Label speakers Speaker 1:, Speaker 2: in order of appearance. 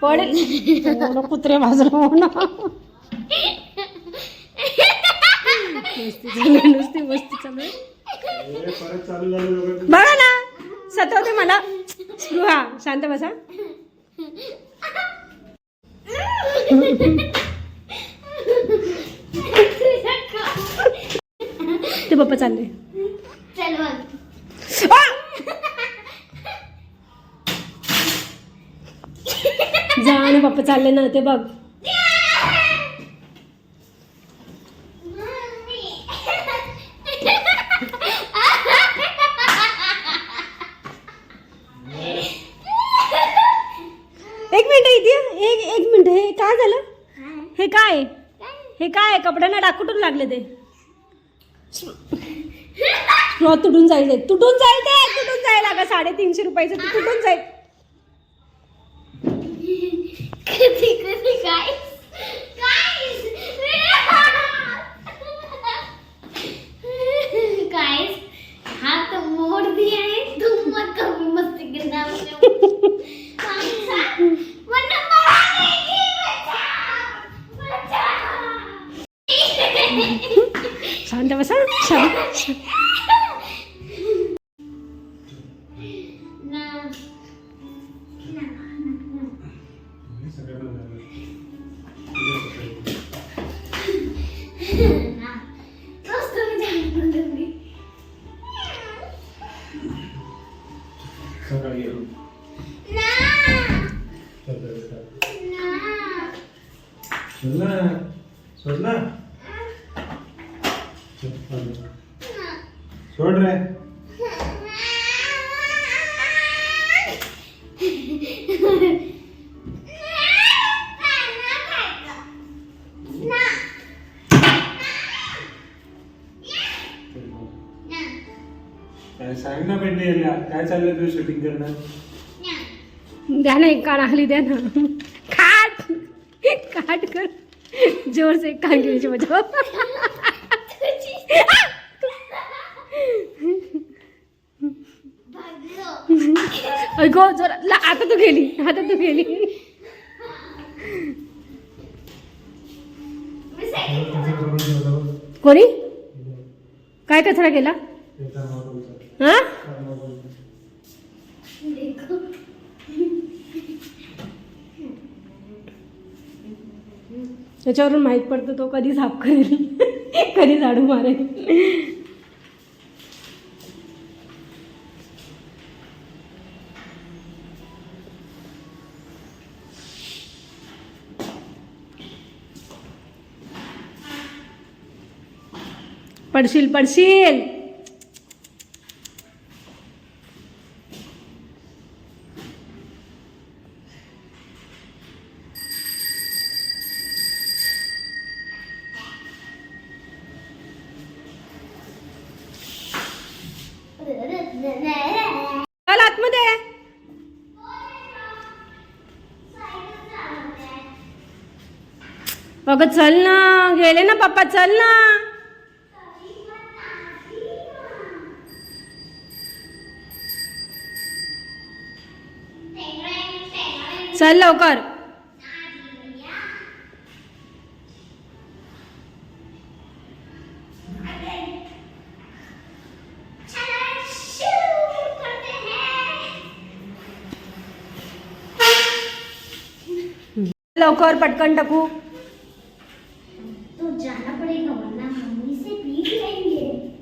Speaker 1: पडेल कुत्रे बाजूला नुसती मस्ती चालू आहे बघा ना सतवते मला स्पृहा शांत बसा ते पप्पा चालले जा ना पप्पा चालले ना ते बघ एक मिनिट इथे एक मिनिट हे काय झालं हे काय कपड्यांना डाग कुठून लागले ते तुटून जाईल अगं 350 रुपयाचं ते तुटून जाईल
Speaker 2: हाथ मोड़ दिया है तुम मत कभी मस्ती करना
Speaker 1: शांत बसा शांत
Speaker 3: छोड़ रहे सांग ना पेंडे काय चाललंय तुझं शूटिंग करणं
Speaker 1: द्या ना एक कानाखाली द्या ना काट कर जोर से कान के नीचे बजाओ गो जोर आता तू गेली कोणी काय कचरा केला हा त्याच्यावरून माहित पडतं तो कधी साफ करेल कधी झाडू मारेल पडशील चल आतमध्ये अगं चल ना गेले ना पप्पा चल ना चल लवकर लवकर पटकन टाकू
Speaker 2: तो जाना पड़ेगा वरना मम्मी से पीट लेंगे